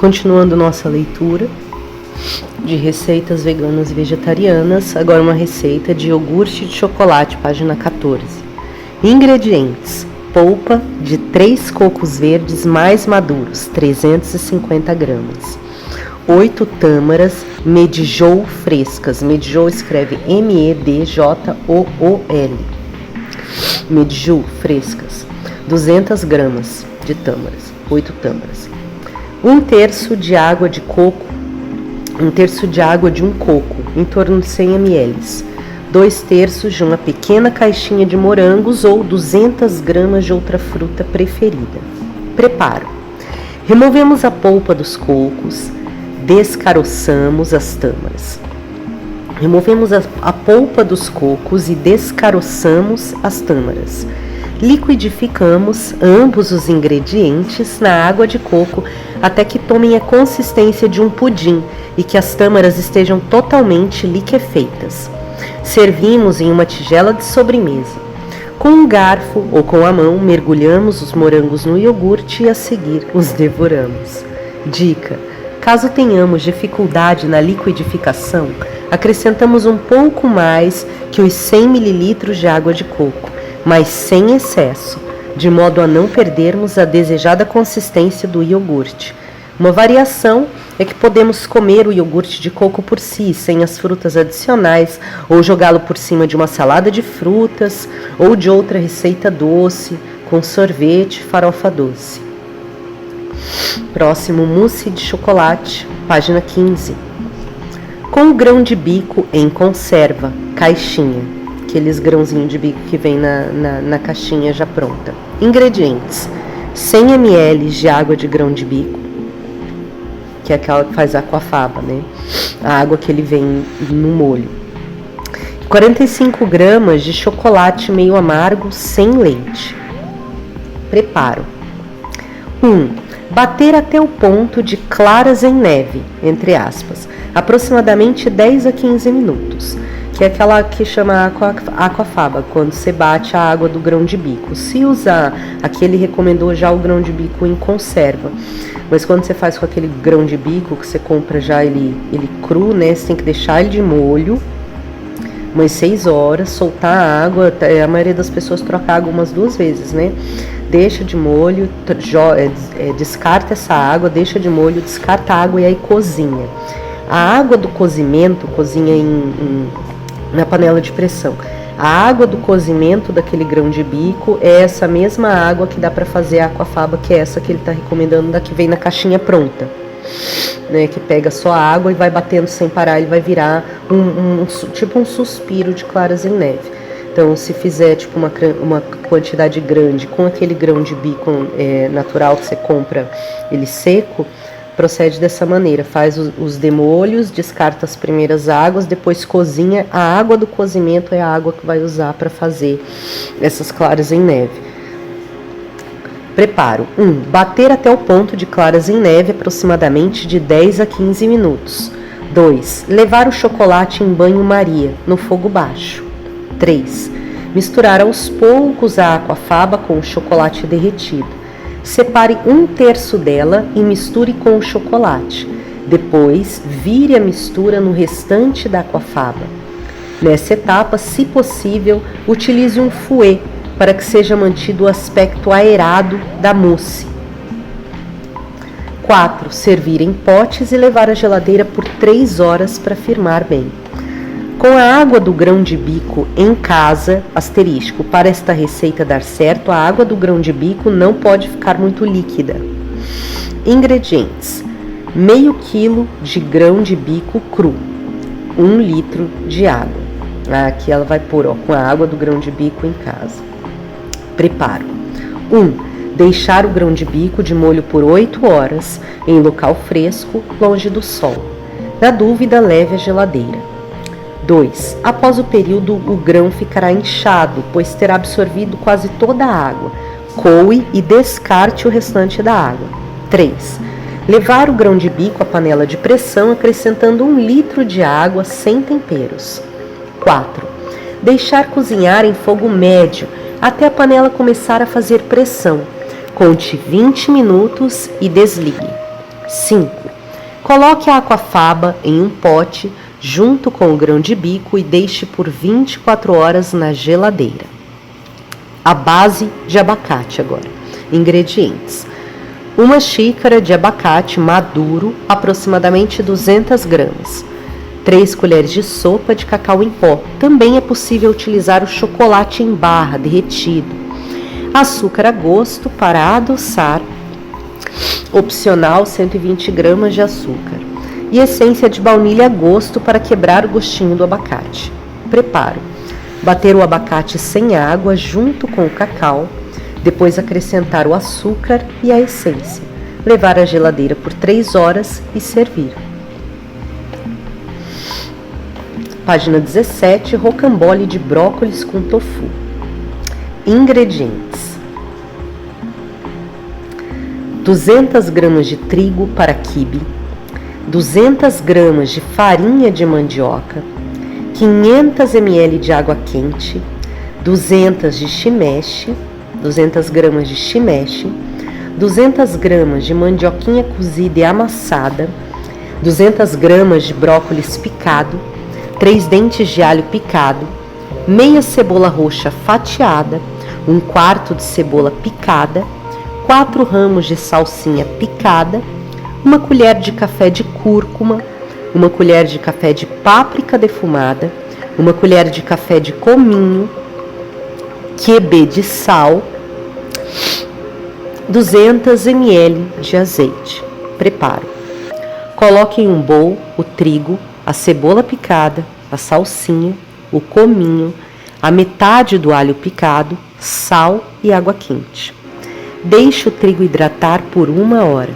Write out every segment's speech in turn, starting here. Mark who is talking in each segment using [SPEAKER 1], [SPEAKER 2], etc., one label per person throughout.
[SPEAKER 1] Continuando nossa leitura de receitas veganas e vegetarianas, agora uma receita de iogurte de chocolate, página 14. Ingredientes: polpa de 3 cocos verdes mais maduros, 350 gramas. 8 tâmaras medjool frescas. Medjool escreve M-E-D-J-O-O-L. Medjool frescas. 200 gramas de tâmaras. 8 tâmaras. 1/3 de água de coco. 1/3 de água de um coco, em torno de 100 ml. 2/3 de uma pequena caixinha de morangos ou 200 gramas de outra fruta preferida. Preparo: removemos a polpa dos cocos, descaroçamos as tâmaras. Removemos a polpa dos cocos e descaroçamos as tâmaras. Liquidificamos ambos os ingredientes na água de coco até que tomem a consistência de um pudim e que as tâmaras estejam totalmente liquefeitas. Servimos em uma tigela de sobremesa. Com um garfo ou com a mão, mergulhamos os morangos no iogurte e a seguir os devoramos. Dica: caso tenhamos dificuldade na liquidificação, acrescentamos um pouco mais que os 100 ml de água de coco, mas sem excesso, de modo a não perdermos a desejada consistência do iogurte. Uma variação é que podemos comer o iogurte de coco por si, sem as frutas adicionais, ou jogá-lo por cima de uma salada de frutas ou de outra receita doce, com sorvete, farofa doce. Próximo, mousse de chocolate, página 15. Com o grão de bico em conserva, caixinha. Aqueles grãozinhos de bico que vem na caixinha já pronta. Ingredientes: 100 ml de água de grão de bico, que é aquela que faz aquafaba, né? A água que ele vem no molho. 45 gramas de chocolate meio amargo sem leite. Preparo: 1. Bater até o ponto de claras em neve, entre aspas, aproximadamente 10 a 15 minutos, que é aquela que chama aquafaba, quando você bate a água do grão de bico. Se usar, aqui ele recomendou já o grão de bico em conserva, mas quando você faz com aquele grão de bico, que você compra já ele cru, né, você tem que deixar ele de molho umas 6 horas, soltar a água. A maioria das pessoas troca água umas 2 vezes, né? Deixa de molho, descarta essa água, deixa de molho, descarta a água e aí cozinha. A água do cozimento, cozinha na panela de pressão. A água do cozimento daquele grão de bico é essa mesma água que dá para fazer a aquafaba, que é essa que ele está recomendando, da que vem na caixinha pronta, né? Que pega só a água e vai batendo sem parar, ele vai virar tipo um suspiro de claras em neve. Então, se fizer tipo uma quantidade grande com aquele grão de bico natural que você compra, ele seco, procede dessa maneira: faz os demolhos, descarta as primeiras águas, depois cozinha. A água do cozimento é a água que vai usar para fazer essas claras em neve. Preparo: 1. Bater até o ponto de claras em neve, aproximadamente de 10 a 15 minutos. 2. Levar o chocolate em banho-maria, no fogo baixo. 3. Misturar aos poucos a aquafaba com o chocolate derretido. Separe 1/3 dela e misture com o chocolate. Depois, vire a mistura no restante da aquafaba. Nessa etapa, se possível, utilize um fouet para que seja mantido o aspecto aerado da mousse. 4. Servir em potes e levar à geladeira por 3 horas para firmar bem. Com a água do grão de bico em casa, asterisco, para esta receita dar certo, a água do grão de bico não pode ficar muito líquida. Ingredientes: meio quilo de grão de bico cru, 1 litro de água. Aqui ela vai pôr com a água do grão de bico em casa. Preparo: 1. Deixar o grão de bico de molho por 8 horas, em local fresco, longe do sol. Na dúvida, leve à geladeira. 2. Após o período, o grão ficará inchado, pois terá absorvido quase toda a água. Coe e descarte o restante da água. 3. Levar o grão de bico à panela de pressão, acrescentando 1 litro de água sem temperos. 4. Deixar cozinhar em fogo médio até a panela começar a fazer pressão. Conte 20 minutos e desligue. 5. Coloque a aquafaba em um pote junto com o grão de bico e deixe por 24 horas na geladeira. A base de abacate agora. Ingredientes: 1 xícara de abacate maduro, aproximadamente 200 gramas. 3 colheres de sopa de cacau em pó. Também é possível utilizar o chocolate em barra derretido. Açúcar a gosto para adoçar. Opcional, 120 gramas de açúcar. E essência de baunilha a gosto para quebrar o gostinho do abacate. Preparo: bater o abacate sem água junto com o cacau. Depois acrescentar o açúcar e a essência. Levar à geladeira por 3 horas e servir. Página 17, rocambole de brócolis com tofu. Ingredientes: 200 gramas de trigo para quibe, 200 gramas de farinha de mandioca, 500 ml de água quente, 200 gramas de shimeji, 200 gramas de mandioquinha cozida e amassada, 200 gramas de brócolis picado, 3 dentes de alho picado, meia cebola roxa fatiada, 1/4 de cebola picada, 4 ramos de salsinha picada, 1 colher de café de cúrcuma, 1 colher de café de páprica defumada, 1 colher de café de cominho, QB de sal, 200 ml de azeite. Preparo: coloque em um bowl o trigo, a cebola picada, a salsinha, o cominho, a metade do alho picado, sal e água quente. Deixe o trigo hidratar por 1 hora.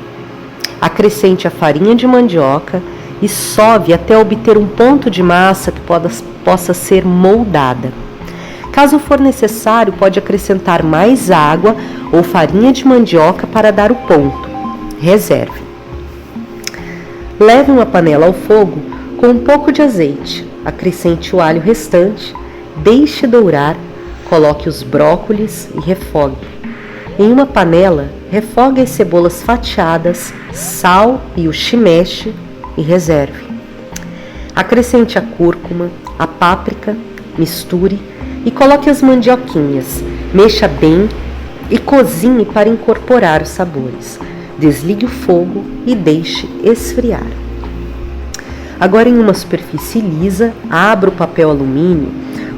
[SPEAKER 1] Acrescente a farinha de mandioca e sove até obter um ponto de massa que possa ser moldada. Caso for necessário, pode acrescentar mais água ou farinha de mandioca para dar o ponto. Reserve. Leve uma panela ao fogo com um pouco de azeite. Acrescente o alho restante, deixe dourar, coloque os brócolis e refogue. Em uma panela, refogue as cebolas fatiadas, sal e o shimeji e reserve. Acrescente a cúrcuma, a páprica, misture e coloque as mandioquinhas. Mexa bem e cozinhe para incorporar os sabores. Desligue o fogo e deixe esfriar. Agora, em uma superfície lisa, abra o papel alumínio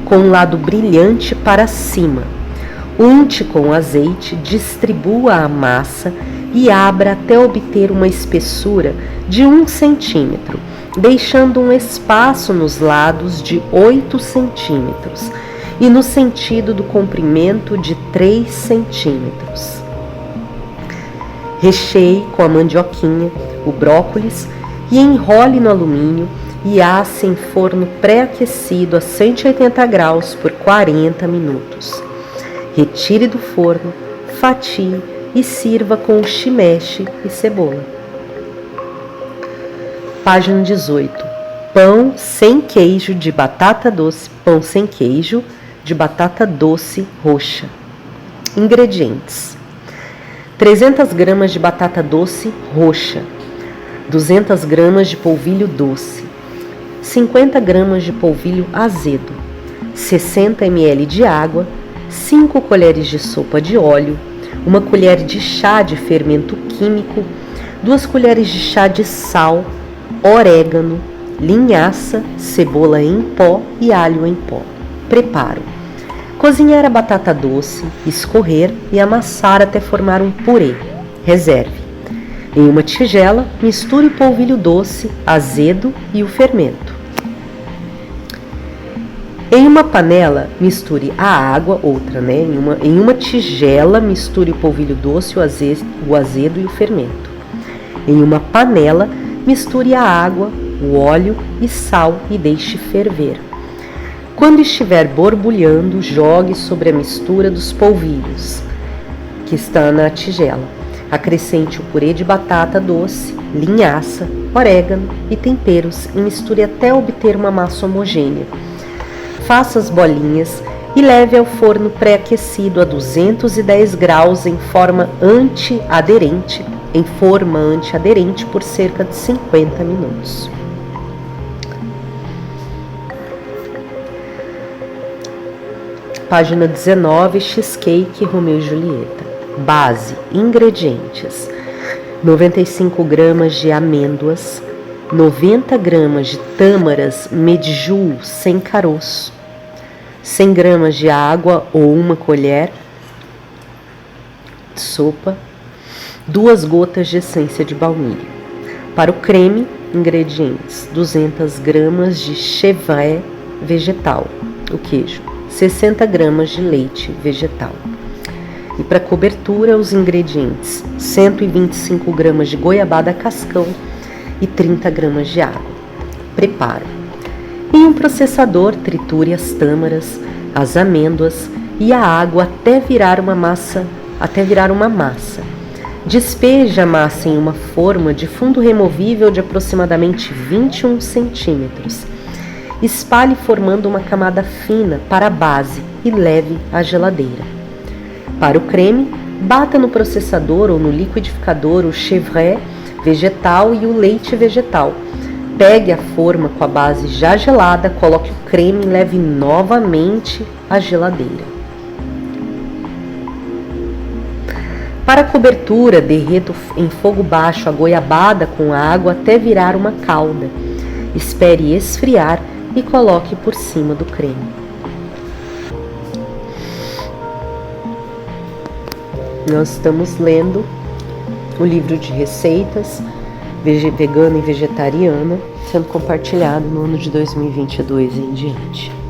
[SPEAKER 1] com um lado brilhante para cima. Unte com azeite, distribua a massa e abra até obter uma espessura de 1 centímetro, deixando um espaço nos lados de 8 centímetros e no sentido do comprimento de 3 centímetros. Recheie com a mandioquinha, o brócolis e enrole no alumínio e asse em forno pré-aquecido a 180 graus por 40 minutos. Retire do forno, fatie e sirva com o shimeji e cebola. Página 18. Pão sem queijo de batata doce, pão sem queijo de batata doce roxa. Ingredientes: 300 gramas de batata doce roxa, 200 gramas de polvilho doce, 50 gramas de polvilho azedo, 60 ml de água, 5 colheres de sopa de óleo, 1 colher de chá de fermento químico, 2 colheres de chá de sal, orégano, linhaça, cebola em pó e alho em pó. Preparo: cozinhar a batata doce, escorrer e amassar até formar um purê. Reserve. Em uma tigela, misture o polvilho doce, azedo e o fermento. Em uma panela, misture a água, em uma tigela, misture o polvilho doce, o azedo e o fermento. Em uma panela, misture a água, o óleo e sal e deixe ferver. Quando estiver borbulhando, jogue sobre a mistura dos polvilhos que está na tigela. Acrescente o purê de batata doce, linhaça, orégano e temperos e misture até obter uma massa homogênea. Faça as bolinhas, e leve ao forno pré-aquecido a 210 graus em forma antiaderente por cerca de 50 minutos. Página 19, cheesecake Romeu e Julieta. Base, ingredientes: 95 gramas de amêndoas, 90 gramas de tâmaras medjool sem caroço, 100 gramas de água ou uma colher de sopa, 2 gotas de essência de baunilha. Para o creme, ingredientes: 200 gramas de chèvre vegetal, o queijo, 60 gramas de leite vegetal. E para cobertura, os ingredientes: 125 gramas de goiabada cascão e 30 gramas de água. Preparo: em um processador, triture as tâmaras, as amêndoas e a água até virar uma massa. Despeje a massa em uma forma de fundo removível de aproximadamente 21 centímetros. Espalhe formando uma camada fina para a base e leve à geladeira. Para o creme, bata no processador ou no liquidificador o chèvre vegetal e o leite vegetal. Pegue a forma com a base já gelada, coloque o creme e leve novamente à geladeira. Para a cobertura, derreta em fogo baixo a goiabada com água até virar uma calda. Espere esfriar e coloque por cima do creme. Nós estamos lendo o livro de receitas vegana e vegetariana, sendo compartilhado no ano de 2022 em diante.